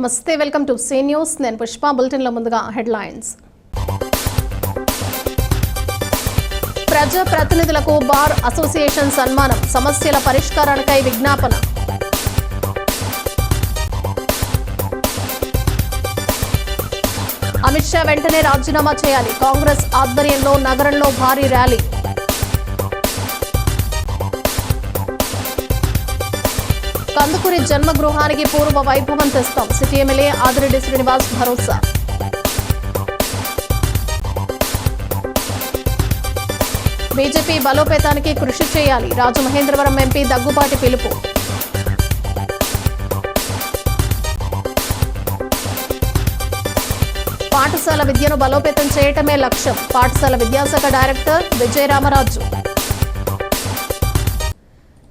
నమస్తే, welcome to see news. నేను పుష్ప. బులెటిన్లో ముందుగా హెడ్లైన్స్. ప్రజా ప్రతినిధులకు బార్ అసోసియేషన్ సన్మానం, సమస్యల పరిష్కారానికై విజ్ఞాపన. అమిత్ షా వెంటనే రాజీనామా చేయాలి, కాంగ్రెస్ ఆధ్వర్యంలో నగరంలో భారీ ర్యాలీ. కందుకూరి జన్మగృహానికి పూర్వ వైభవం తెస్తాం, సిటీ ఎమ్మెల్యే ఆదిరెడ్డి శ్రీనివాస్ భరోసా. బీజేపీ బలోపేతానికి కృషి చేయాలి, రాజమహేంద్రవరం ఎంపీ దగ్గుబాటి పిలుపు. పాఠశాల విద్యను బలోపేతం చేయటమే లక్ష్యం, పాఠశాల విద్యాశాఖ డైరెక్టర్ విజయరామరాజు.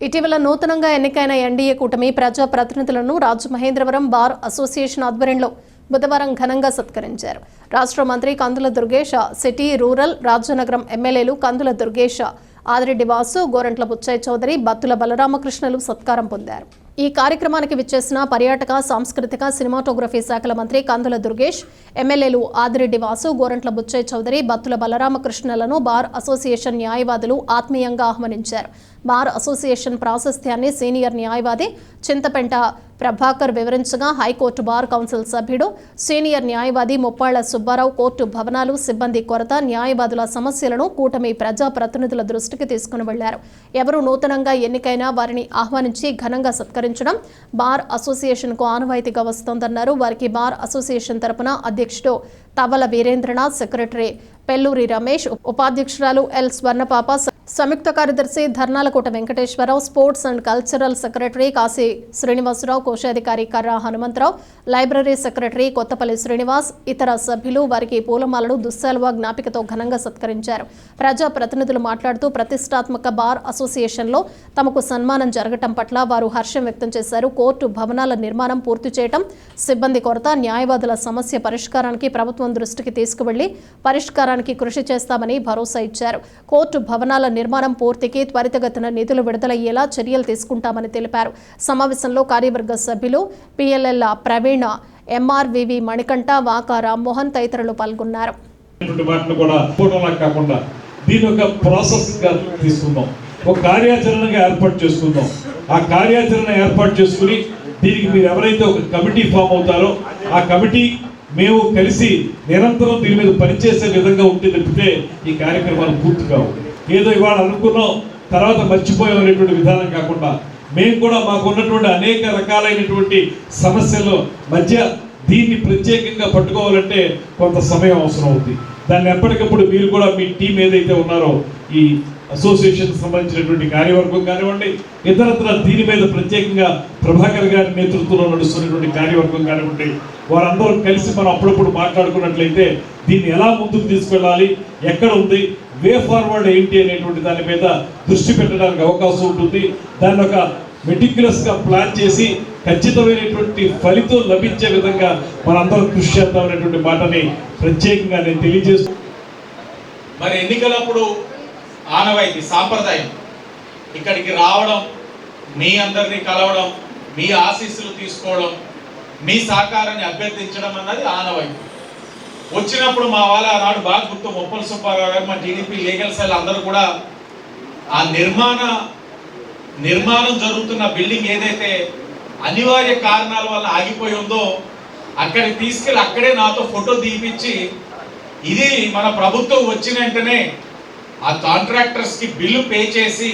ఇటీవల నూతనంగా ఎన్నికైన ఎన్డీఏ కూటమి ప్రజా ప్రతినిధులను రాజమహేంద్రవరం బార్ అసోసియేషన్ ఆధ్వర్యంలో బుధవారం ఘనంగా సత్కరించారు. రాష్ట్ర మంత్రి కందుల దుర్గేష్, సిటీ, రూరల్, రాజనగరం ఎమ్మెల్యేలు కందుల దుర్గేష్, ఆదిరెడ్డి వాసు, గోరంట్ల బుచ్చయ్య చౌదరి, బత్తుల బలరామకృష్ణలు సత్కారం పొందారు. ఈ కార్యక్రమానికి విచ్చేసిన పర్యాటక, సాంస్కృతిక, సినిమాటోగ్రఫీ శాఖల మంత్రి కందుల దుర్గేష్, ఎమ్మెల్యేలు ఆదిరెడ్డి వాసు, గోరంట్ల బుచ్చయ్య చౌదరి, బత్తుల బలరామకృష్ణలను బార్ అసోసియేషన్ న్యాయవాదులు ఆత్మీయంగా ఆహ్వానించారు. బార్ అసోసియేషన్ ప్రాశస్త్యాన్ని సీనియర్ న్యాయవాది చింతపెంట ప్రభాకర్ వివరించగా, హైకోర్టు బార్ కౌన్సిల్ సభ్యుడు, సీనియర్ న్యాయవాది ముప్పాళ్ల సుబ్బారావు కోర్టు భవనాలు, సిబ్బంది కొరత, న్యాయవాదుల సమస్యలను కూటమి ప్రజా ప్రతినిధుల దృష్టికి తీసుకుని వెళ్లారు. ఎవరు నూతనంగా ఎన్నికైనా వారిని ఆహ్వానించి ఘనంగా సత్కరించడం బార్ అసోసియేషన్కు ఆనవాయితీగా వస్తోందన్నారు. వారికి బార్ అసోసియేషన్ తరపున అధ్యక్షుడు తవల వీరేంద్రనాథ్, సెక్రటరీ పెల్లూరి రమేష్, ఉపాధ్యక్షురాలు ఎల్ స్వర్ణపాప, సంయుక్త కార్యదర్శి Dharnalakota Venkateswararao, sports and cultural secretary Kashi Srinivasarao, కోశాధికారి కర్రా హనుమంతరావు, లైబ్రరీ సెక్రటరీ కొత్తపల్లి శ్రీనివాస్, ఇతర సభ్యులు వారికి పూలమాలలు, దుస్సాలువా జ్ఞాపికతో ఘనంగా సత్కరించారు. ప్రజా ప్రతినిధులు మాట్లాడుతూ ప్రతిష్టాత్మక బార్ అసోసియేషన్లో తమకు సన్మానం జరగటం పట్ల వారు హర్షం వ్యక్తం చేశారు. కోర్టు భవనాల నిర్మాణం పూర్తి చేయటం, సిబ్బంది కొరత, న్యాయవాదుల సమస్య పరిష్కారానికి ప్రభుత్వం దృష్టికి తీసుకువెళ్లి పరిష్కారానికి కృషి చేస్తామని భరోసా ఇచ్చారు. కోర్టు భవనాల నిర్మాణం పూర్తికి త్వరితగతిన నిధులు విడుదలయ్యేలా చర్యలు తీసుకుంటామని తెలిపారు. సమావేశంలో కార్యవర్గ సభ్యులు పిఎల్ఎల్ ప్రవీణ, ఎంఆర్వివి మణికంఠ, వాకా రామ్మోహన్ తదితరులు పాల్గొన్నారు. ఒక కార్యాచరణగా ఏర్పాటు చేసుకుందాం. ఆ కార్యాచరణ ఏర్పాటు చేసుకుని దీనికి మీరు ఎవరైతే ఒక కమిటీ ఫామ్ అవుతారో ఆ కమిటీ మేము కలిసి నిరంతరం దీని మీద పనిచేసే విధంగా ఉంటే తప్పితే ఈ కార్యక్రమాలు పూర్తి కావు. ఏదో ఇవాళ అనుకున్నాం తర్వాత మర్చిపోయాం అనేటువంటి విధానం కాకుండా మేము కూడా మాకు ఉన్నటువంటి అనేక రకాలైనటువంటి సమస్యల మధ్య దీన్ని ప్రత్యేకంగా పట్టుకోవాలంటే కొంత సమయం అవసరం అవుతుంది. దాన్ని ఎప్పటికప్పుడు మీరు కూడా మీ టీం ఏదైతే ఉన్నారో ఈ అసోసియేషన్ సంబంధించినటువంటి కార్యవర్గం కానివ్వండి, ఇతరత్ర దీని మీద ప్రత్యేకంగా ప్రభాకర్ గారి నేతృత్వంలో నడుస్తున్నటువంటి కార్యవర్గం కానివ్వండి, వారందరూ కలిసి మనం అప్పుడప్పుడు మాట్లాడుకున్నట్లయితే దీన్ని ఎలా ముందుకు తీసుకెళ్ళాలి, ఎక్కడ ఉంది, వే ఫార్వర్డ్ ఏంటి అనేటువంటి దాని మీద దృష్టి పెట్టడానికి అవకాశం ఉంటుంది. దాన్ని ఒక మెటిక్యులస్గా ప్లాన్ చేసి ఖచ్చితమైనటువంటి ఫలితం లభించే విధంగా మనందరం కృషి చేద్దాం అనేటువంటి మాటని ప్రత్యేకంగా నేను తెలియజేస్తూ, మరి ఎన్నికలప్పుడు ఆనవాయితీ సాంప్రదాయం ఇక్కడికి రావడం, మీ అందరినీ కలవడం, మీ ఆశీస్సులు తీసుకోవడం, మీ సహకారాన్ని అభ్యర్థించడం అన్నది ఆనవాయితీ. వచ్చినప్పుడు మా వాళ్ళ ఆనాడు బాగా గుర్తు, ముప్పల సుబ్బారావు గారు, మా టీడీపీ లీగల్ సెల్ అందరూ కూడా ఆ నిర్మాణం జరుగుతున్న బిల్డింగ్ ఏదైతే అనివార్య కారణాల వల్ల ఆగిపోయి ఉందో అక్కడికి తీసుకెళ్ళి అక్కడే నాతో ఫోటో తీపిచ్చి ఇది మన ప్రభుత్వం వచ్చిన వెంటనే ఆ కాంట్రాక్టర్స్కి బిల్లు పే చేసి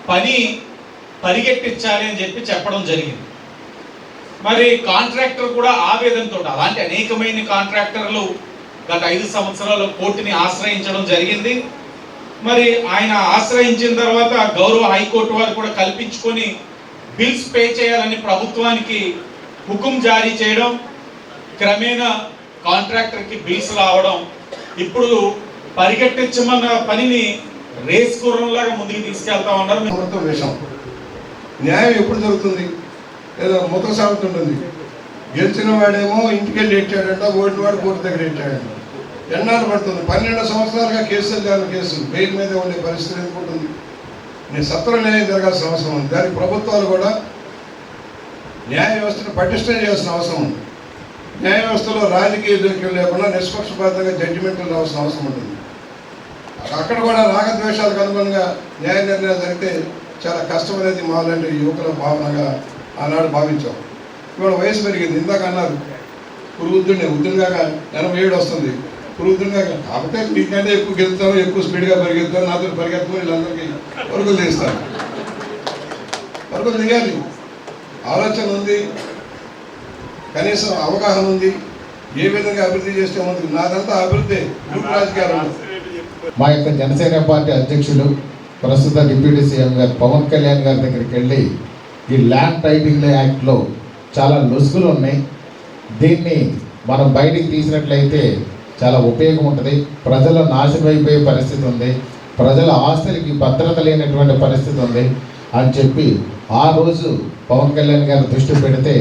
పని పరిగెట్టించాలి అని చెప్పడం జరిగింది. మరి కాంట్రాక్టర్ కూడా ఆవేదనతో, అలాంటి అనేకమైన కాంట్రాక్టర్లు గత 5 సంవత్సరాలు కోర్టుని ఆశ్రయించడం జరిగింది. మరి ఆయన ఆశ్రయించిన తర్వాత గౌరవ హైకోర్టు వారు కూడా కల్పించుకొని బిల్స్ పే చేయాలని ప్రభుత్వానికి హుకుం జారీ చేయడం, క్రమేణా కాంట్రాక్టర్కి బిల్స్ రావడం, ఇప్పుడు పరిగెట్టించమన్న పనిని రేస్ గుర్రంలాగా ముందుకు తీసుకెళ్తా ఉన్నారు. న్యాయం ఎప్పుడు జరుగుతుంది? ఏదో ముఖ సాగుతూ ఉంటుంది. గెలిచిన వాడేమో ఇంటికెళ్ళి ఏడ్చాడంట, ఓడిన వాడు కోర్టు దగ్గర ఏడ్చాడంట. ఎన్నాళ్ళు పడుతుంది? 12 సంవత్సరాలుగా కేసులు బెయిల్ మీద ఉండే పరిస్థితి ఎందుకుంటుంది? నేను సత్వర న్యాయం జరగాల్సిన అవసరం ఉంది. దానికి ప్రభుత్వాలు కూడా న్యాయ వ్యవస్థను పటిష్టం చేయాల్సిన అవసరం ఉంది. న్యాయ వ్యవస్థలో రాజకీయ జోక్యం లేకుండా నిష్పక్షపాతంగా జడ్జిమెంట్లు రావాల్సిన అవసరం ఉంటుంది. అక్కడ కూడా రాగద్వేషాలకు అనుగుణంగా న్యాయ నిర్ణయాలు జరిగితే చాలా కష్టం అనేది మాలాంటి యువకుల భావనగా ఆనాడు భావించాం. ఇవాళ వయసు పెరిగింది. ఇందాక అన్నారు వృద్ధునిగా 87 వస్తుంది. వృద్ధునిగా కాకపోతే మీకంటే ఎక్కువ గెలుతాను, ఎక్కువ స్పీడ్గా పరిగెత్తాను, నాతో పరిగెత్తాను, వీళ్ళందరికీ పరుగులు తీస్తాను. పరుగులు దిగాలి. ఆలోచన ఉంది, కనీసం అవగాహన ఉంది, ఏ విధంగా అభివృద్ధి చేస్తే ముందుకు. నాదంతా అభివృద్ధి గ్రూప్ రాజకీయాలు. మా యొక్క జనసేన పార్టీ అధ్యక్షులు ప్రస్తుత డిప్యూటీ సీఎం గారు పవన్ కళ్యాణ్ గారి దగ్గరికి వెళ్ళి ఈ ల్యాండ్ టైటిల్ యాక్ట్లో చాలా లొసుగులు ఉన్నాయి, దీన్ని మనం బయటికి తీసినట్లయితే చాలా ఉపయోగం ఉంటుంది, ప్రజలు నాశనం అయిపోయే పరిస్థితి ఉంది, ప్రజల ఆస్తులకి భద్రత లేనటువంటి పరిస్థితి ఉంది అని చెప్పి ఆ రోజు పవన్ కళ్యాణ్ గారు దృష్టి పెడితే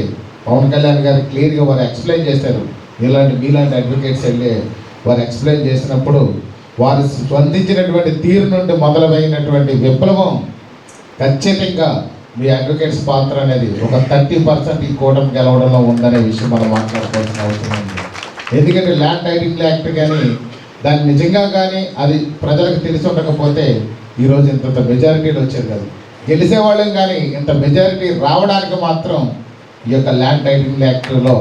పవన్ కళ్యాణ్ గారు క్లియర్గా వారు ఎక్స్ప్లెయిన్ చేశారు. మీలాంటి అడ్వకేట్స్ వెళ్ళి వారు ఎక్స్ప్లెయిన్ చేసినప్పుడు వారు స్పందించినటువంటి తీరు నుండి మొదలైనటువంటి విప్లవం ఖచ్చితంగా మీ అడ్వకేట్స్ పాత్ర అనేది ఒక 30% ఈ కూటమి గెలవడంలో ఉందనే విషయం మనం మాట్లాడుకోవాల్సిన అవసరం ఉంది. ఎందుకంటే ల్యాండ్ టైటిల్ యాక్ట్ కానీ దాన్ని నిజంగా కానీ అది ప్రజలకు తెలిసి ఉండకపోతే ఈరోజు ఇంత మెజారిటీలు వచ్చేది కాదు. గెలిచేవాళ్ళం కానీ ఇంత మెజారిటీ రావడానికి మాత్రం ఈ యొక్క ల్యాండ్ టైటిల్ యాక్ట్లో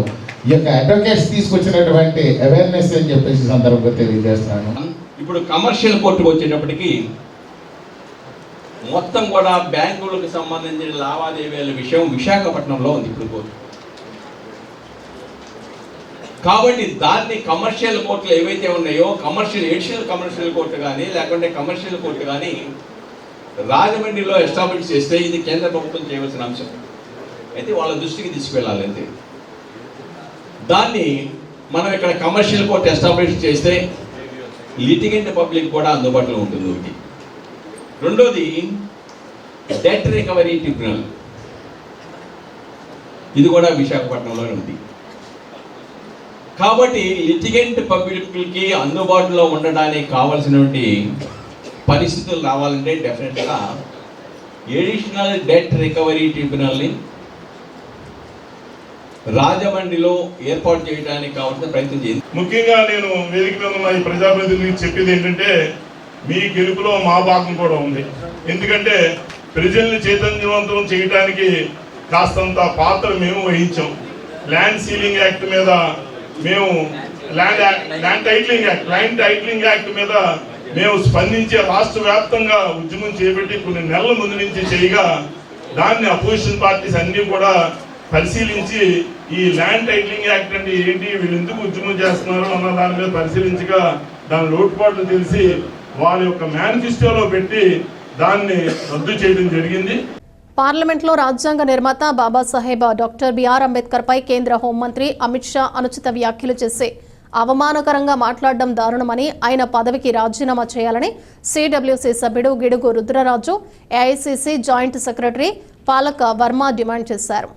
ఈ యొక్క అడ్వకేట్స్ తీసుకొచ్చినటువంటి అవేర్నెస్ అని చెప్పేసి సందర్భంగా తెలియజేస్తున్నాను. ఇప్పుడు కమర్షియల్ కోర్టుకు వచ్చేటప్పటికి మొత్తం కూడా బ్యాంకులకు సంబంధించిన లావాదేవీల విషయం విశాఖపట్నంలో ఉంది ఇప్పుడు కోర్టు. కాబట్టి దాన్ని కమర్షియల్ కోర్టులు ఏవైతే ఉన్నాయో ఎడిషనల్ కమర్షియల్ కోర్టు కానీ లేకుంటే కమర్షియల్ కోర్టు కానీ రాజమండ్రిలో ఎస్టాబ్లిష్ చేస్తే ఇది కేంద్ర ప్రభుత్వం చేయవలసిన అంశం అయితే వాళ్ళ దృష్టికి తీసుకెళ్ళాలి. అంతే. దాన్ని మనం ఇక్కడ కమర్షియల్ కోర్టు ఎస్టాబ్లిష్ చేస్తే లిటిగెంట్ పబ్లిక్ కూడా అందుబాటులో ఉంటుంది. ఒకటి. రెండోది డెట్ రికవరీ ట్రిబ్యునల్, ఇది కూడా విశాఖపట్నంలోనే ఉంది. కాబట్టి లిటిగెంట్ పబ్లిక్కి అందుబాటులో ఉండడానికి కావాల్సినటువంటి పరిస్థితులు రావాలంటే డెఫినెట్గా ఎడిషనల్ డెట్ రికవరీ ట్రిబ్యునల్ని రాజమండ్రిలో ఏర్పాటు చేయడానికి కావాల్సిన ప్రయత్నం చేయండి. ముఖ్యంగా నేను వేదిక మీద ఉన్న ఈ ప్రజాప్రతినిధులకు చెప్పేది ఏంటంటే మీ గెలుపులో మా భాగం కూడా ఉంది. ఎందుకంటే ప్రజల్ని చైతన్యవంతం చేయడానికి కాస్తంత పాత్ర మేము వహించాం. ల్యాండ్ సీలింగ్ యాక్ట్ మీద మేము ల్యాండ్ టైటిలింగ్ యాక్ట్ మీద మేము స్పందించే రాష్ట్ర వ్యాప్తంగా ఉద్యమం చేపట్టి కొన్ని నెలల ముందు నుంచి చేయగా దాన్ని అపోజిషన్ పార్టీస్ అన్నీ కూడా పరిశీలించి ఈ ల్యాండ్ టైటిలింగ్ యాక్ట్ అంటే ఏంటి, వీళ్ళు ఎందుకు ఉద్యమం చేస్తున్నారు అన్న దాని మీద పరిశీలించగా దాని లోటుపాట్లు తెలిసి వాళ్ళ యొక్క మేనిఫెస్టోలో పెట్టి దాన్ని రద్దు చేయడం జరిగింది. పార్లమెంట్లో రాజ్యాంగ నిర్మాత బాబాసాహెబ్ డాక్టర్ బిఆర్ అంబేద్కర్ పై కేంద్ర హోంమంత్రి అమిత్ షా అనుచిత వ్యాఖ్యలు చేసి అవమానకరంగా మాట్లాడడం దారుణమని, ఆయన పదవికి రాజీనామా చేయాలని సిడబ్ల్యూసీ సభ్యుడు Gidugu Rudraraju, AICC joint secretary palak Varma demand చేశారు.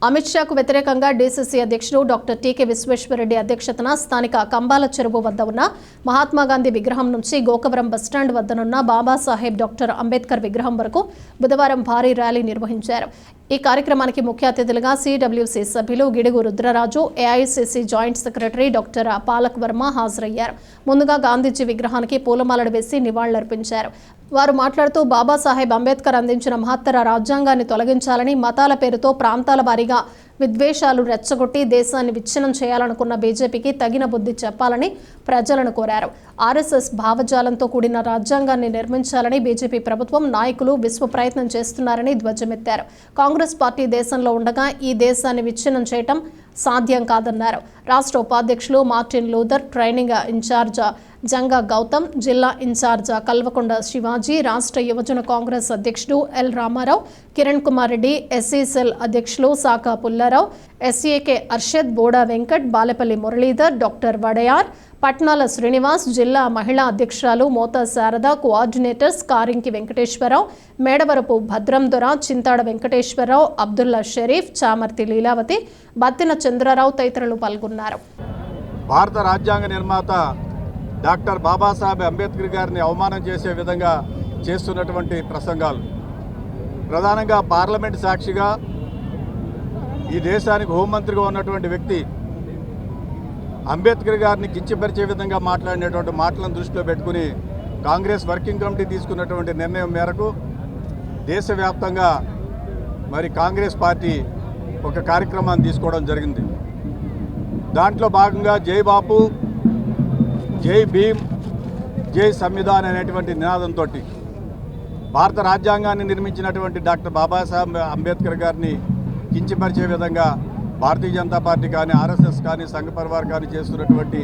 అమిత్ షాకు వ్యతిరేకంగా డీసీసీ అధ్యక్షుడు డాక్టర్ టీకే విశ్వేశ్వరరెడ్డి అధ్యక్షతన స్థానిక కంబాల చెరువు వద్ద ఉన్న మహాత్మాగాంధీ విగ్రహం నుంచి గోకవరం బస్టాండ్ వద్దనున్న బాబాసాహెబ్ డాక్టర్ అంబేద్కర్ విగ్రహం వరకు బుధవారం భారీ ర్యాలీ నిర్వహించారు. ఈ కార్యక్రమానికి ముఖ్య అతిథులుగా సిడబ్ల్యూసీ సభ్యులు Gidugu Rudraraju, AICC joint secretary doctor palak Varma హాజరయ్యారు. ముందుగా గాంధీజీ విగ్రహానికి పూలమాలలు వేసి నివాళులర్పించారు. వారు మాట్లాడుతూ బాబాసాహెబ్ అంబేద్కర్ అందించిన మహత్తర రాజ్యాంగాన్ని తొలగించాలని, మతాల పేరుతో ప్రాంతాల వారీగా విద్వేషాలు రెచ్చగొట్టి దేశాన్ని విచ్ఛిన్నం చేయాలనుకున్న బీజేపీకి తగిన బుద్ధి చెప్పాలని ప్రజలను కోరారు. ఆర్ఎస్ఎస్ భావజాలంతో కూడిన రాజ్యాంగాన్ని నిర్మించాలని బీజేపీ ప్రభుత్వం నాయకులు విశ్వ ప్రయత్నం చేస్తున్నారని ధ్వజమెత్తారు. కాంగ్రెస్ పార్టీ దేశంలో ఉండగా ఈ దేశాన్ని విచ్ఛిన్నం చేయటం సాధ్యం కాదన్నారు. రాష్ట్ర ఉపాధ్యక్షులు Martin Luther, training in charge Janga Gautam, జిల్లా ఇన్ఛార్జ్ కల్వకొండ శివాజీ, రాష్ట్ర యువజన కాంగ్రెస్ అధ్యక్షుడు L Ramarao, Kiran Kumar Reddy, SC cell అధ్యక్షులు సాకా పుల్లారావు, ఎస్ఏకే అర్షద్, బోడా వెంకట్, బాలపల్లి మురళీధర్, డాక్టర్ వడయార్, పట్నాల శ్రీనివాస్, జిల్లా మహిళా అధ్యక్షురాలు మోతా శారద, కోఆర్డినేటర్స్ కారింకి వెంకటేశ్వరరావు, మేడవరపు భద్రం దొర, చింతాడ వెంకటేశ్వరరావు, అబ్దుల్లా షరీఫ్, చామర్తి లీలావతి, బత్తిన చంద్రరావు తదితరులు పాల్గొన్నారు. భారత రాజ్యాంగ నిర్మాత డాక్టర్ బాబాసాహెబ్ అంబేద్కర్ గారిని అవమానం చేసే విధంగా చేస్తున్నటువంటి ప్రసంగాలు, ప్రధానంగా పార్లమెంట్ సాక్షిగా ఈ దేశానికి హోంమంత్రిగా ఉన్నటువంటి వ్యక్తి అంబేద్కర్ గారిని కించపరిచే విధంగా మాట్లాడినటువంటి మాటలను దృష్టిలో పెట్టుకుని కాంగ్రెస్ వర్కింగ్ కమిటీ తీసుకున్నటువంటి నిర్ణయం మేరకు దేశవ్యాప్తంగా మరి కాంగ్రెస్ పార్టీ ఒక కార్యక్రమాన్ని తీసుకోవడం జరిగింది. దాంట్లో భాగంగా జై బాపు, జై భీమ్, జై సంవిధాన్ అనేటువంటి నినాదంతో భారత రాజ్యాంగాన్ని నిర్మించినటువంటి డాక్టర్ బాబాసాహెబ్ అంబేద్కర్ గారిని కించపరిచే విధంగా భారతీయ జనతా పార్టీ కానీ, ఆర్ఎస్ఎస్ కానీ, సంఘ పరివార్ కానీ చేస్తున్నటువంటి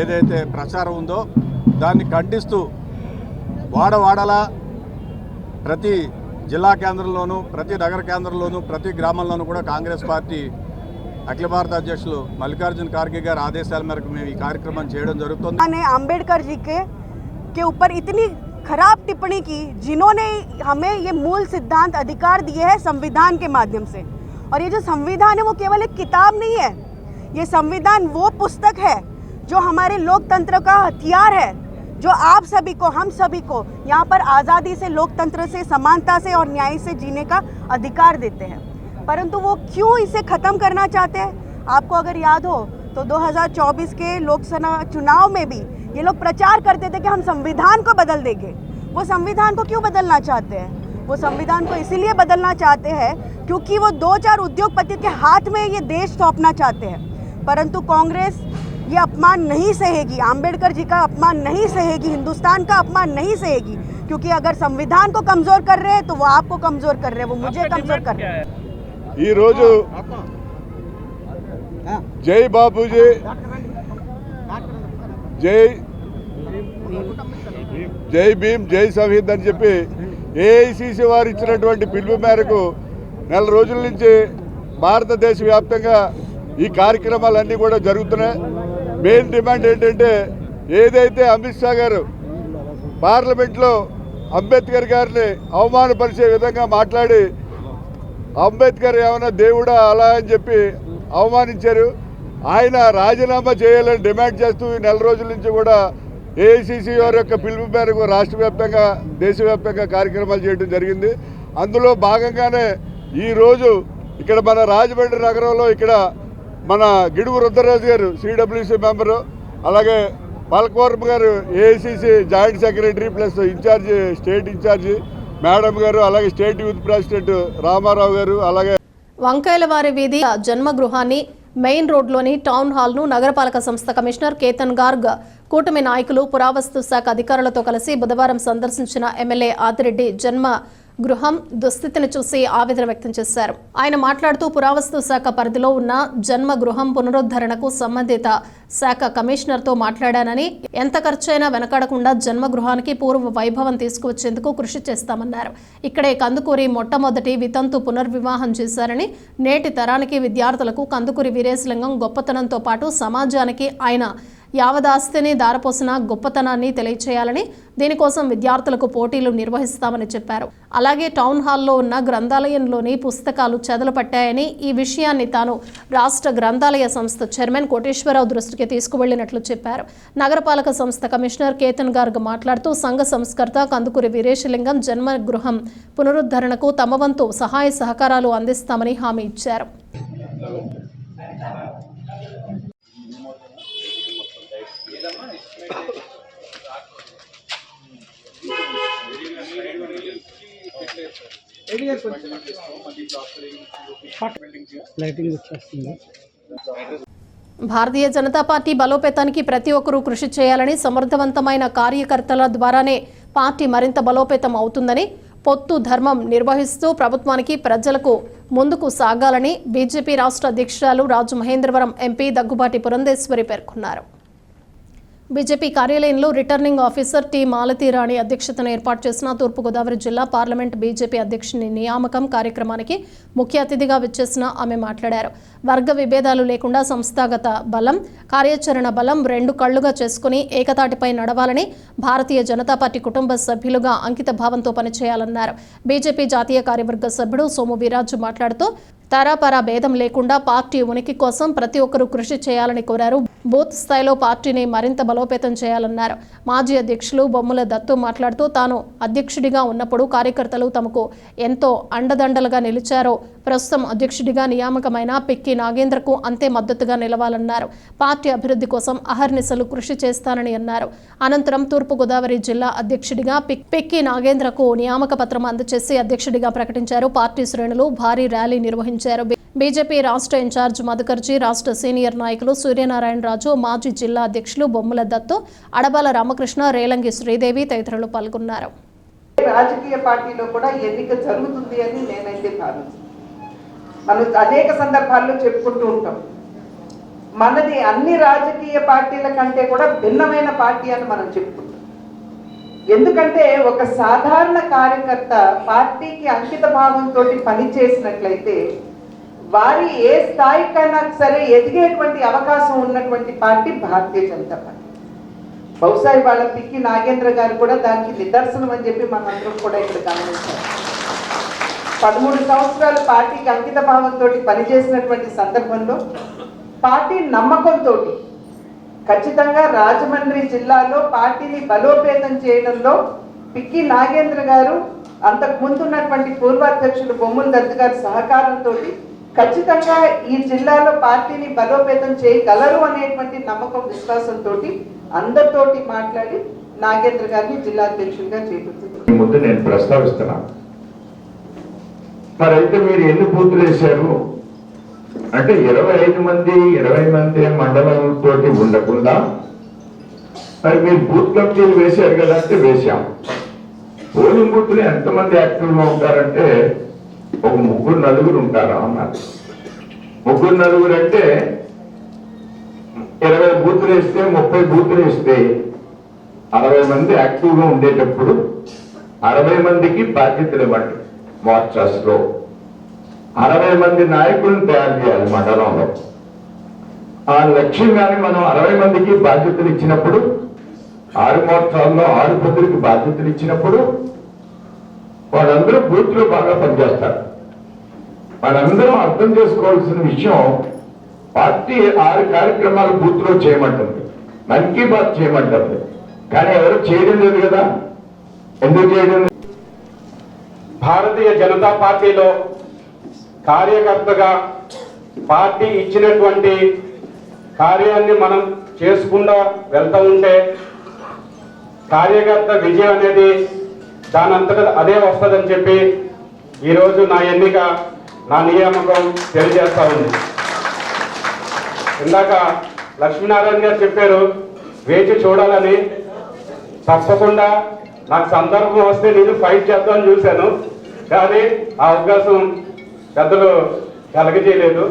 ఏదైతే ప్రచారం ఉందో దాన్ని ఖండిస్తూ వాడవాడలా ప్రతి జిల్లా కేంద్రంలోనూ, ప్రతి నగర కేంద్రంలోనూ, ప్రతి గ్రామంలోనూ కూడా కాంగ్రెస్ పార్టీ అఖిల భారత అధ్యక్షులు మల్లికార్జున ఖార్గే గారి ఆదేశాల మేరకు మేము ఈ కార్యక్రమం చేయడం జరుగుతుంది. अंबेडकर जी के ऊपर इतनी खराब टिप्पणी की, जिन्होंने हमें ये मूल सिद्धांत अधिकार दिए हैं संविधान के माध्यम से। और ये जो संविधान है वो केवल एक किताब नहीं है, ये संविधान वो पुस्तक है जो हमारे लोकतंत्र का हथियार है, जो आप सभी को, हम सभी को यहाँ पर आज़ादी से, लोकतंत्र से, समानता से और न्याय से जीने का अधिकार देते हैं। परंतु वो क्यों इसे ख़त्म करना चाहते हैं? आपको अगर याद हो तो 2024 के लोकसभा चुनाव में भी ये लोग प्रचार करते थे कि हम संविधान को बदल देंगे। वो संविधान को क्यों बदलना चाहते हैं? वो संविधान को इसीलिए बदलना चाहते हैं क्योंकि वो 2-4 उद्योगपतियों के हाथ में ये देश सौंपना चाहते हैं। परंतु कांग्रेस ये अपमान नहीं सहेगी, आम्बेडकर जी का अपमान नहीं सहेगी, हिंदुस्तान का अपमान नहीं सहेगी, क्योंकि अगर संविधान को कमज़ोर कर रहे हैं तो वो आपको कमज़ोर कर रहे हैं, वो मुझे कमज़ोर कर रहे हैं। ఈ రోజు జై బాపూజీ, జై భీమ్, జై సంవిధాన్ అని చెప్పి ఏఐసిసి వారు ఇచ్చినటువంటి పిలుపు మేరకు నెల రోజుల నుంచి భారతదేశ వ్యాప్తంగా ఈ కార్యక్రమాలన్నీ కూడా జరుగుతున్నాయి. మెయిన్ డిమాండ్ ఏంటంటే, ఏదైతే అమిత్ షా గారు పార్లమెంట్లో అంబేద్కర్ గారిని అవమానపరిచే విధంగా మాట్లాడి అంబేద్కర్ ఏమైనా దేవుడా అలా అని చెప్పి అవమానించారు, ఆయన రాజీనామా చేయాలని డిమాండ్ చేస్తూ ఈ నెల రోజుల నుంచి కూడా ఏఐసిసి వారి యొక్క పిలుపు మేరకు రాష్ట్ర వ్యాప్తంగా, దేశవ్యాప్తంగా కార్యక్రమాలు చేయడం జరిగింది. అందులో భాగంగానే ఈరోజు ఇక్కడ మన రాజమండ్రి నగరంలో ఇక్కడ మన గిడుగు రుద్రరాజు గారు సిడబ్ల్యూసి మెంబరు, అలాగే పల్కవర్మ గారు AICC joint secretary plus in charge, state in charge madam గారు, అలాగే స్టేట్ యూత్ ప్రెసిడెంట్ రామారావు గారు, అలాగే వంకాయలవారి వీధి జన్మగృహాన్ని, మెయిన్ రోడ్లోని టౌన్ హాల్ను నగరపాలక సంస్థ కమిషనర్ కేతన్ గార్గ్, కూటమి నాయకులు, పురావస్తు శాఖ అధికారులతో కలిసి బుధవారం సందర్శించిన ఎమ్మెల్యే ఆదిరెడ్డి జన్మ గృహం దుస్థితిని చూసి ఆవేదన వ్యక్తం చేశారు. ఆయన మాట్లాడుతూ పురావస్తు శాఖ పరిధిలో ఉన్న జన్మ గృహం పునరుద్ధరణకు సంబంధిత శాఖ కమిషనర్తో మాట్లాడానని, ఎంత ఖర్చైనా వెనకాడకుండా జన్మ గృహానికి పూర్వ వైభవం తీసుకువచ్చేందుకు కృషి చేస్తామన్నారు. ఇక్కడే కందుకూరి మొట్టమొదటి వితంతు పునర్వివాహం చేశారని, నేటి తరానికి విద్యార్థులకు కందుకూరి వీరేశలింగం గొప్పతనంతో పాటు సమాజానికి ఆయన యావదాస్తిని దారపోసిన గొప్పతనాన్ని తెలియచేయాలని, దీనికోసం విద్యార్థులకు పోటీలు నిర్వహిస్తామని చెప్పారు. అలాగే టౌన్ హాల్లో ఉన్న గ్రంథాలయంలోని పుస్తకాలు చెదలు పట్టాయని, ఈ విషయాన్ని తాను రాష్ట్ర గ్రంథాలయ సంస్థ చైర్మన్ కోటేశ్వరరావు దృష్టికి తీసుకువెళ్లినట్లు చెప్పారు. నగరపాలక సంస్థ కమిషనర్ కేతన్ గార్గ్ మాట్లాడుతూ సంఘ సంస్కర్త కందుకూరి వీరేశలింగం జన్మగృహం పునరుద్ధరణకు తమ వంతు సహాయ సహకారాలు అందిస్తామని హామీ ఇచ్చారు. భారతీయ జనతా పార్టీ బలోపేతానికి ప్రతి ఒక్కరూ కృషి చేయాలని, సమర్థవంతమైన కార్యకర్తల ద్వారానే పార్టీ మరింత బలోపేతం అవుతుందని, పొత్తు ధర్మం నిర్వహిస్తూ ప్రభుత్వానికి, ప్రజలకు ముందుకు సాగాలని బీజేపీ రాష్ట్ర అధ్యక్షురాలు రాజమహేంద్రవరం ఎంపీ దగ్గుబాటి పురంధేశ్వరి పేర్కొన్నారు. బీజేపీ కార్యాలయంలో రిటర్నింగ్ ఆఫీసర్ టి మాలతీరాణి అధ్యక్షతన ఏర్పాటు చేసిన తూర్పుగోదావరి జిల్లా పార్లమెంట్ బీజేపీ అధ్యక్షుని నియామకం కార్యక్రమానికి ముఖ్య అతిథిగా విచ్చేసిన ఆమె మాట్లాడారు. వర్గ విభేదాలు లేకుండా సంస్థాగత బలం, కార్యాచరణ బలం రెండు కళ్లుగా చేసుకుని ఏకతాటిపై నడవాలని, భారతీయ జనతా పార్టీ కుటుంబ సభ్యులుగా అంకిత భావంతో పనిచేయాలన్నారు. బీజేపీ జాతీయ కార్యవర్గ సభ్యుడు సోము వీరాజు మాట్లాడుతూ తరాపరా భేదం లేకుండా పార్టీ ఉనికి కోసం ప్రతి ఒక్కరూ కృషి చేయాలని కోరారు. బూత్ స్థాయిలో పార్టీని మరింత బలోపేతం చేయాలన్నారు. మాజీ అధ్యక్షులు బొమ్మల దత్తు మాట్లాడుతూ తాను అధ్యక్షుడిగా ఉన్నప్పుడు కార్యకర్తలు తమకు ఎంతో అండదండలుగా నిలిచారో ప్రస్తుతం అధ్యక్షుడిగా నియామకమైన పిక్కి నాగేంద్రకు అంతే మద్దతుగా నిలవాలన్నారు. పార్టీ అభివృద్ధి కోసం అహర్నిశలు కృషి చేస్తానని అన్నారు. అనంతరం తూర్పుగోదావరి జిల్లా అధ్యక్షుడిగా పిక్కి నాగేంద్రకు నియామక పత్రం అందజేసి అధ్యక్షుడిగా ప్రకటించారు. పార్టీ శ్రేణులు భారీ ర్యాలీ నిర్వహించారు. బీజేపీ రాష్ట్ర ఇన్ఛార్జ్ మధుకర్జీ, రాష్ట్ర సీనియర్ నాయకులు సూర్యనారాయణ రాజు, మాజీ జిల్లా అధ్యక్షులు బొమ్మల దత్తు, అడబాల రామకృష్ణ, రేలంగి శ్రీదేవి తదితరులు పాల్గొన్నారు. రాజకీయ పార్టీలో కూడా ఎన్నిక జరుగుతుంది అని నేనైతే భావించాను. మనం అనేక సందర్భాల్లో చెప్పుకుంటూ ఉంటాం, మనది అన్ని రాజకీయ పార్టీల కంటే కూడా భిన్నమైన పార్టీ అని మనం చెప్పుకుంటాం. ఎందుకంటే ఒక సాధారణ కార్యకర్త పార్టీకి అంకిత భావంతో పనిచేసినట్లయితే వారి ఏ స్థాయికైనా సరే ఎదిగేటువంటి అవకాశం ఉన్నటువంటి పార్టీ భారతీయ జనతా పార్టీ. బహుశా ఇవాళ పిక్కి నాగేంద్ర గారు కూడా దానికి నిదర్శనం అని చెప్పి మనందరం కూడా ఇక్కడ గమనించారు. 13 సంవత్సరాలు పార్టీకి అంకిత భావంతో పనిచేసినటువంటి సందర్భంలో పార్టీ నమ్మకంతో ఖచ్చితంగా రాజమండ్రి జిల్లాలో పార్టీని బలోపేతం చేయడంలో పిక్కి నాగేంద్ర గారు, అంతకు ముందున్నటువంటి పూర్వాధ్యక్షులు బొమ్మల దత్తు గారి సహకారంతో ఖచ్చితంగా ఈ జిల్లాలో పార్టీని బలోపేతం చేయగలరు అనేటువంటి నమ్మకం, విశ్వాసంతో అందరితోటి మాట్లాడి నాగేంద్ర గారిని జిల్లా అధ్యక్షుడిగా చేపడుతుంది. ముందు నేను ప్రస్తావిస్తున్నాను. మరి అయితే మీరు ఎన్ని బూతులు వేశారు అంటే 25 మంది 20 మంది మండలంతో ఉండకుండా మరి మీరు బూత్ కమిటీలు వేశారు కదా అంటే వేశాం. పోలింగ్ బూత్లు ఎంతమంది యాక్టివ్గా ఉంటారంటే ఒక 3-4 ఉంటారు అన్నారు. 3-4 అంటే 20 బూతులు వేస్తే 30 బూతులు వేస్తే 60 మంది యాక్టివ్గా ఉండేటప్పుడు 60 మందికి బాధ్యతలు ఇవ్వండి. మోర్చాస్లో 60 మంది నాయకులను తయారు చేయాలి మండలంలో. ఆ లక్ష్యం కానీ మనం 60 మందికి బాధ్యతలు ఇచ్చినప్పుడు 6 మోర్చాల్లో 6 మందికి బాధ్యతలు ఇచ్చినప్పుడు వాళ్ళందరూ బూత్లో బాగా పనిచేస్తారు. వాళ్ళందరం అర్థం చేసుకోవాల్సిన విషయం, పార్టీ 6 కార్యక్రమాలు బూత్లో చేయమంటుంది, మన్ కీ బాత్ చేయమంటుంది, కానీ ఎవరు చేయడం లేదు కదా. ఎందుకు చేయడం? భారతీయ జనతా పార్టీలో కార్యకర్తగా పార్టీ ఇచ్చినటువంటి కార్యాన్ని మనం చేసుకుంటూ వెళ్తూ ఉంటే కార్యకర్త విజయం అనేది దానంతటా అదే వస్తుందని చెప్పి ఈరోజు నా ఎన్నిక, నా నియామకం తెలియజేస్తా ఉంది. ఇందాక లక్ష్మీనారాయణ గారు చెప్పారు వేచి చూడాలని. తప్పకుండా నాకు సందర్భం వస్తే నేను ఫైట్ చేద్దామని చూశాను, కానీ ఆ అవకాశం పెద్దలు కలగజేయలేదు.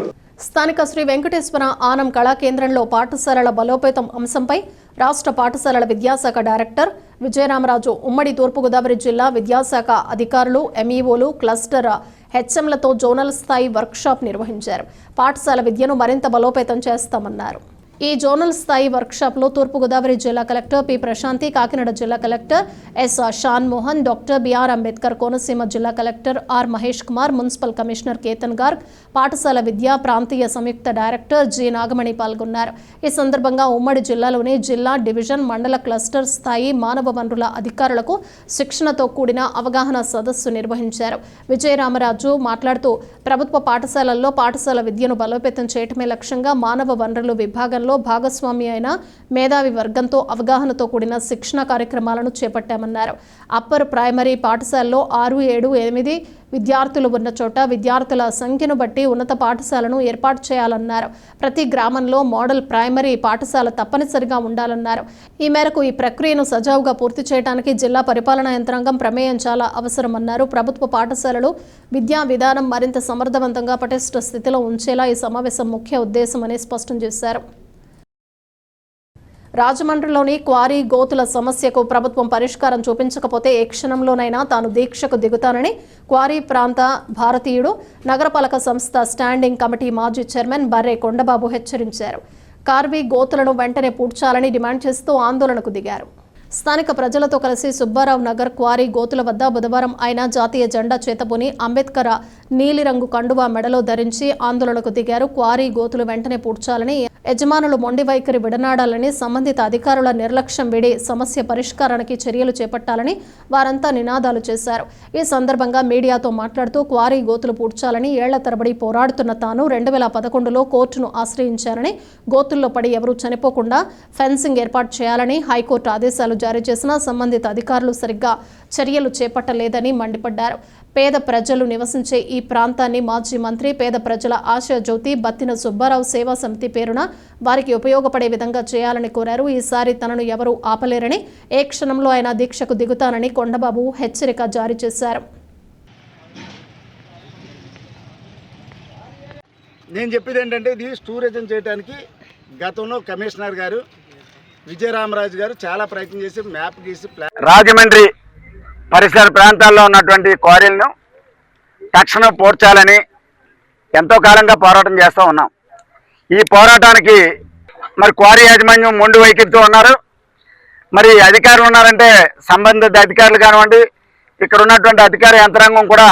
స్థానిక శ్రీ వెంకటేశ్వర ఆనం కళా కేంద్రంలో పాఠశాలల బలోపేతం అంశంపై రాష్ట్ర పాఠశాలల విద్యాశాఖ డైరెక్టర్ విజయరామరాజు, ఉమ్మడి తూర్పుగోదావరి జిల్లా విద్యాశాఖ అధికారులు, ఎంఈఓలు, క్లస్టర్ హెచ్ఎంలతో జోనల్ స్థాయి వర్క్షాప్ నిర్వహించారు. పాఠశాల విద్యను మరింత బలోపేతం చేస్తామన్నారు. ఈ జోనల్ స్థాయి వర్క్షాప్లో తూర్పుగోదావరి జిల్లా కలెక్టర్ పి ప్రశాంతి, కాకినాడ జిల్లా collector S Shan Mohan, doctor BR Ambedkar, Konaseema జిల్లా collector R Mahesh Kumar, municipal commissioner Ketan Garg, పాఠశాల విద్యా ప్రాంతీయ సంయుక్త డైరెక్టర్ జి నాగమణి పాల్గొన్నారు. ఈ సందర్భంగా ఉమ్మడి జిల్లాలోని జిల్లా, డివిజన్, మండల క్లస్టర్ స్థాయి మానవ వనరుల అధికారులకు శిక్షణతో కూడిన అవగాహన సదస్సు నిర్వహించారు. విజయరామరాజు మాట్లాడుతూ ప్రభుత్వ పాఠశాలల్లో పాఠశాల విద్యను బలోపేతం చేయటమే లక్ష్యంగా మానవ వనరులు విభాగంలో భాగస్వామి అయిన మేధావి వర్గంతో అవగాహనతో కూడిన శిక్షణ కార్యక్రమాలను చేపట్టామన్నారు. అప్పర్ ప్రైమరీ పాఠశాలలో 6, 7, 8 విద్యార్థులు ఉన్న చోట విద్యార్థుల సంఖ్యను బట్టి ఉన్నత పాఠశాలను ఏర్పాటు చేయాలన్నారు. ప్రతి గ్రామంలో మోడల్ ప్రైమరీ పాఠశాల తప్పనిసరిగా ఉండాలన్నారు. ఈ మేరకు ఈ ప్రక్రియను సజావుగా పూర్తి చేయడానికి జిల్లా పరిపాలనా యంత్రాంగం ప్రమేయం చాలా అవసరమన్నారు. ప్రభుత్వ పాఠశాలలు విద్యా విధానం మరింత సమర్థవంతంగా పటిష్ట స్థితిలో ఉంచేలా ఈ సమావేశం ముఖ్య ఉద్దేశమని స్పష్టం చేశారు. రాజమండ్రిలోని క్వారీ గోతుల సమస్యకు ప్రభుత్వం పరిష్కారం చూపించకపోతే ఏ క్షణంలోనైనా తాను దీక్షకు దిగుతానని క్వారీ ప్రాంత భారతీయుడు నగరపాలక సంస్థ స్టాండింగ్ కమిటీ మాజీ చైర్మన్ బర్రే కొండబాబు హెచ్చరించారు. కార్వీ గోతులను వెంటనే పూడ్చాలని డిమాండ్ చేస్తూ ఆందోళనకు దిగారు. స్థానిక ప్రజలతో కలిసి సుబ్బారావు నగర్ క్వారీ గోతుల వద్ద బుధవారం ఆయన జాతీయ జెండా చేతబూని అంబేద్కర్ నీలిరంగు కండువా మెడలో ధరించి ఆందోళనకు దిగారు. క్వారీ గోతులు వెంటనే పూడ్చాలని, యజమానులు మొండి వైఖరి విడనాడాలని, సంబంధిత అధికారుల నిర్లక్ష్యం విడి సమస్య పరిష్కారానికి చర్యలు చేపట్టాలని వారంతా నినాదాలు చేశారు. ఈ సందర్భంగా మీడియాతో మాట్లాడుతూ క్వారీ గోతులు పూడ్చాలని ఏళ్ల తరబడి పోరాడుతున్న తాను 2011లో కోర్టును ఆశ్రయించారని, గోతుల్లో పడి ఎవరూ చనిపోకుండా ఫెన్సింగ్ ఏర్పాటు చేయాలని హైకోర్టు ఆదేశాలు జారీ చేసినా సంబంధిత అధికారులు సరిగ్గా చర్యలు చేపట్టలేదని మండిపడ్డారు. పేద ప్రజలు నివసించే ఈ ప్రాంతాన్ని మాజీ మంత్రి, పేద ప్రజల ఆశా జ్యోతి బత్తిన సుబ్బారావు సేవా సమితి పేరున వారికి ఉపయోగపడే విధంగా చేయాలని కోరారు. ఈసారి తనను ఎవరూ ఆపలేరని, ఏ క్షణంలో ఆయన దీక్షకు దిగుతానని కొండబాబు హెచ్చరిక జారీ చేశారు. నేను చెప్పేది ఏంటంటే, ఇది టూరిజం చేయడానికి గతంలో కమిషనర్ గారు విజయరామరాజు గారు చాలా ప్రయత్నం చేసి మ్యాప్ గీసి రాజమండ్రి పరిసర ప్రాంతాల్లో ఉన్నటువంటి క్వారీలను తక్షణం పూడ్చాలని ఎంతో కాలంగా పోరాటం చేస్తూ ఉన్నాం. ఈ పోరాటానికి మరి క్వారీ యాజమాన్యం మొండి వైఖరితో ఉన్నారు. మరి అధికారులు ఉన్నారంటే సంబంధిత అధికారులు కానివ్వండి, ఇక్కడ ఉన్నటువంటి అధికార యంత్రాంగం కూడా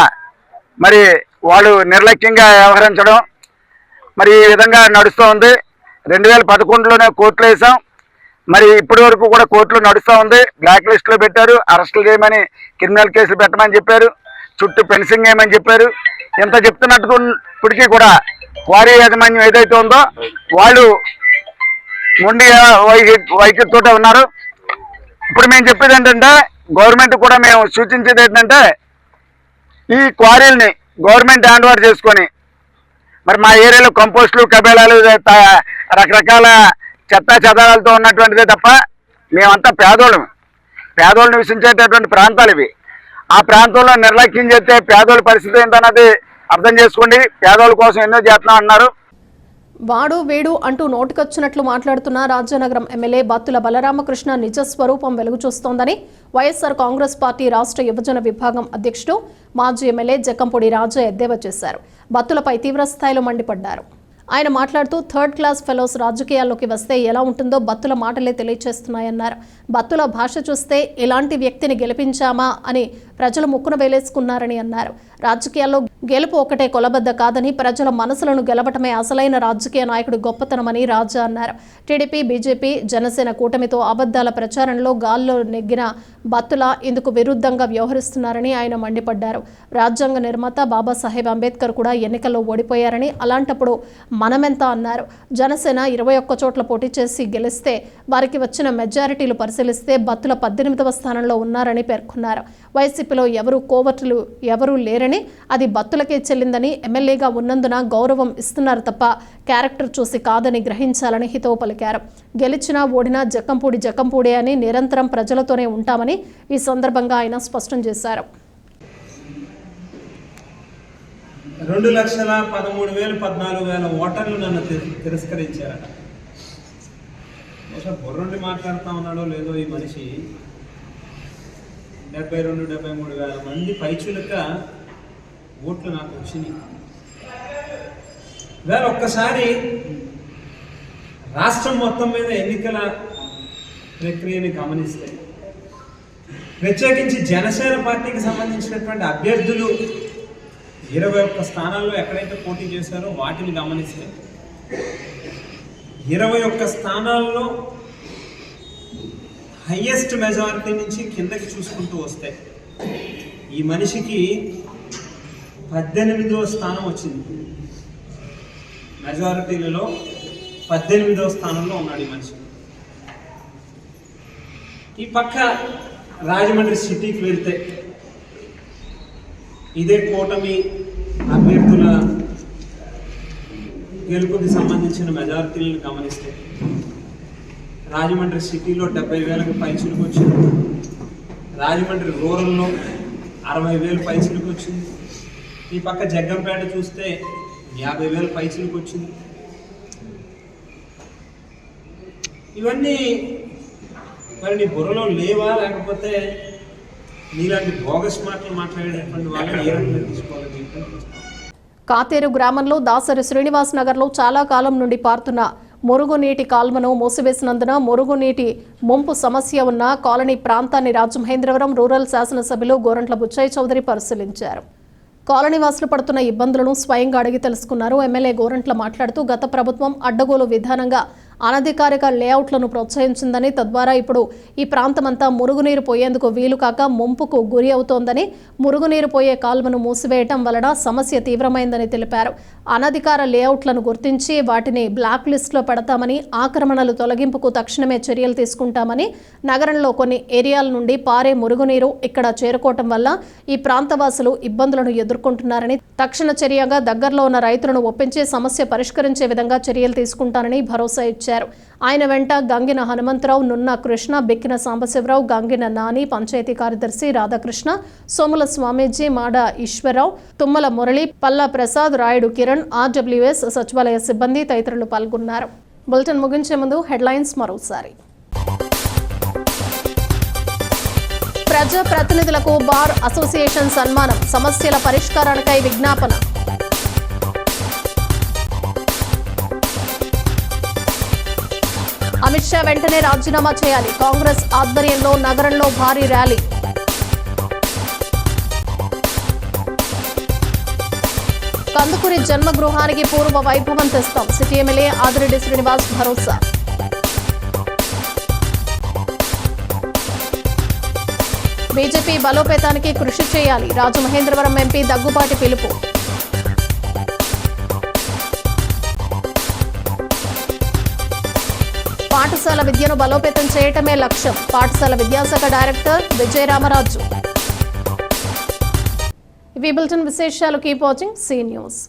మరి వాళ్ళు నిర్లక్ష్యంగా వ్యవహరించడం మరి ఈ విధంగా నడుస్తూ ఉంది. 2011లోనే కోర్టులో వేసాం. మరి ఇప్పటి వరకు కూడా కోర్టులో నడుస్తూ ఉంది. బ్లాక్ లిస్ట్లో పెట్టారు, అరెస్టులు చేయమని, క్రిమినల్ కేసులు పెట్టమని చెప్పారు, చుట్టూ ఫెన్సింగ్ చేయమని చెప్పారు. ఎంత చెప్తున్నప్పటికీ కూడా క్వారీ యాజమాన్యం ఏదైతే ఉందో వాళ్ళు మొండి వైఖరితో ఉన్నారు. ఇప్పుడు మేము చెప్పేది ఏంటంటే, గవర్నమెంట్ కూడా మేము సూచించేది ఏంటంటే, ఈ క్వారీల్ని గవర్నమెంట్ హ్యాండ్ ఓవర్ చేసుకొని మరి మా ఏరియాలో కంపోస్టులు, కబేళాలు, రకరకాల చెత్త చెదారాలతో ఉన్నటువంటిదే తప్ప మేమంతా పేదోళ్ళు నివసించేటటువంటి ప్రాంతాలు ఇవి. ఆ ప్రాంతంలో నిర్లక్ష్యం చేస్తే పేదోళ్ళ పరిస్థితి ఏంటన్నది అర్థం చేసుకోండి. పేదోళ్ళ కోసం ఎన్నో చేస్తున్నాం అన్నారు. వాడు వీడు అంటూ నోటికొచ్చినట్లు మాట్లాడుతున్న రాజానగరం ఎమ్మెల్యే బత్తుల బలరామకృష్ణ నిజ స్వరూపం వెలుగు చూస్తోందని వైఎస్ఆర్ కాంగ్రెస్ పార్టీ రాష్ట్ర యువజన విభాగం అధ్యక్షుడు మాజీ ఎమ్మెల్యే జక్కంపూడి రాజా ఎద్దేవా చేశారు. బత్తులపై తీవ్రస్థాయిలో మండిపడ్డారు. ఆయన మాట్లాడుతూ థర్డ్ క్లాస్ ఫెలోస్ రాజకీయాల్లోకి వస్తే ఎలా ఉంటుందో బత్తుల మాటలే తెలియచేస్తున్నాయన్నారు. బత్తుల భాష చూస్తే ఇలాంటి వ్యక్తిని గెలిపించామా అని ప్రజలు ముక్కున వేలేసుకున్నారని అన్నారు. రాజకీయాల్లో గెలుపు ఒకటే కొలబద్ద కాదని, ప్రజల మనసులను గెలవటమే అసలైన రాజకీయ నాయకుడి గొప్పతనమని రాజా అన్నారు. టీడీపీ, బీజేపీ, జనసేన కూటమితో అబద్ధాల ప్రచారంలో గాల్లో నెగ్గిన బత్తుల ఇందుకు విరుద్ధంగా వ్యవహరిస్తున్నారని ఆయన మండిపడ్డారు. రాజ్యాంగ నిర్మాత బాబాసాహెబ్ అంబేద్కర్ కూడా ఎన్నికల్లో ఓడిపోయారని, అలాంటప్పుడు మనమెంత అన్నారు. జనసేన 21 చోట్ల పోటీ చేసి గెలిస్తే వారికి వచ్చిన మెజారిటీలు పరిశీలిస్తే బత్తుల 18వ స్థానంలో ఉన్నారని పేర్కొన్నారు. వైసీపీలో ఎవరు కోవట్లు ఎవరూ లేరని, అది బత్తులకే చెల్లిందని, ఎమ్మెల్యేగా ఉన్నందున గౌరవం ఇస్తున్నారు తప్ప క్యారెక్టర్ చూసి కాదని గ్రహించాలని హితవు పలికారు. గెలిచినా ఓడినా జక్కంపూడి అని నిరంతరం ప్రజలతోనే ఉంటామని ఈ సందర్భంగా ఆయన స్పష్టం చేశారు. 2,13,000-14,000 ఓటర్లు నన్ను తిరస్కరించారట. బహుశా బుర్రుండి మాట్లాడుతూ ఉన్నాడో లేదో ఈ మనిషి. 72-73,000 మంది పైచులక ఓట్లు నాకు వచ్చినాయి. వేళ ఒక్కసారి రాష్ట్రం మొత్తం మీద ఎన్నికల ప్రక్రియని గమనిస్తే, ప్రత్యేకించి జనసేన పార్టీకి సంబంధించినటువంటి అభ్యర్థులు 21 స్థానాల్లో ఎక్కడైతే పోటీ చేశారో వాటిని గమనిస్తే 21 స్థానాల్లో హైయెస్ట్ మెజారిటీ నుంచి కిందకి చూసుకుంటూ వస్తే ఈ మనిషికి 18వ స్థానం వచ్చింది. మెజారిటీలలో 18వ స్థానంలో ఉన్నాడు ఈ మనిషి. ఈ పక్క రాజమండ్రి సిటీకి వెళ్తే ఇదే కూటమి అభ్యర్థుల గెలుపుకి సంబంధించిన మెజారిటీలను గమనిస్తే రాజమండ్రి సిటీలో 70,000కి పైచిలకు వచ్చింది. రాజమండ్రి రూరల్లో 60,000 పైచిలకు వచ్చింది. ఈ పక్క జగ్గంపేట చూస్తే 50,000 పైచిలకు వచ్చింది. ఇవన్నీ మరి నీ బుర్రలో లేవా, లేకపోతే నీలాంటి బోగస్ మాటలు మాట్లాడేటువంటి వాళ్ళని ఏ రకంగా తీసుకోవాలి? కాతేరు గ్రామంలో దాసరి శ్రీనివాస్ నగర్లో చాలా కాలం నుండి పారుతున్న మురుగునీటి కాల్వను మూసివేసినందున మురుగునీటి ముంపు సమస్య ఉన్న కాలనీ ప్రాంతాన్ని రాజమహేంద్రవరం రూరల్ శాసనసభ్యులు గోరంట్ల బుచ్చయ్య చౌదరి పరిశీలించారు. కాలనీవాసులు పడుతున్న ఇబ్బందులను స్వయంగా అడిగి తెలుసుకున్నారు. ఎమ్మెల్యే గోరంట్ల మాట్లాడుతూ గత ప్రభుత్వం అడ్డగోలు విధానంగా అనధికారిక లేఅవుట్లను ప్రోత్సహించిందని, తద్వారా ఇప్పుడు ఈ ప్రాంతమంతా మురుగునీరు పోయేందుకు వీలు కాక ముంపుకు గురి అవుతోందని, మురుగునీరు పోయే కాల్వను మూసివేయటం వలన సమస్య తీవ్రమైందని తెలిపారు. అనధికార లేఅవుట్లను గుర్తించి వాటిని బ్లాక్ లిస్టులో పెడతామని, ఆక్రమణలు తొలగింపుకు తక్షణమే చర్యలు తీసుకుంటామని, నగరంలో కొన్ని ఏరియాల నుండి పారే మురుగునీరు ఇక్కడ చేరుకోవటం వల్ల ఈ ప్రాంతవాసులు ఇబ్బందులను ఎదుర్కొంటున్నారని, తక్షణ చర్యగా దగ్గరలో ఉన్న రైతులను ఒప్పించి సమస్య పరిష్కరించే విధంగా చర్యలు తీసుకుంటానని భరోసా ఇచ్చారు. ఆయన వెంట గంగిన హనుమంతరావు, నున్న కృష్ణ, బిక్కిన సాంబశివరావు, గంగిన నాని, పంచాయతీ కార్యదర్శి రాధాకృష్ణ, సోముల స్వామీజీ, మాడ ఈశ్వరరావు, తుమ్మల మురళి, పల్లా ప్రసాద్, రాయుడు కిరణ్, ఆర్డబ్ల్యూఎస్ సచివాలయ సిబ్బంది తదితరులు పాల్గొన్నారు. బులెటిన్ ముగించే ముందు హెడ్లైన్స్ మరోసారి. ప్రజా ప్రతినిధులకు బార్ అసోసియేషన్ సన్మానం, సమస్యల పరిష్కారానికై విజ్ఞాపన. అమిత్ షా వెంటనే రాజీనామా చేయాలి, కాంగ్రెస్ ఆధ్వర్యంలో నగరంలో భారీ ర్యాలీ. కందుకూరి జన్మగృహానికి పూర్వ వైభవం తెస్తాం, సిటీ ఎమ్మెల్యే ఆదిరెడ్డి శ్రీనివాస్ భరోసా. బీజేపీ బలోపేతానికి కృషి చేయాలి, రాజమహేంద్రవరం ఎంపీ దగ్గుబాటి పిలుపు. పాఠశాల విద్యను బలోపేతం చేయటమే లక్ష్యం, పాఠశాల విద్యాశాఖ డైరెక్టర్ విజయరామరాజు. ఇవి బులెటిన్ విశేషాలు. Keep watching see news.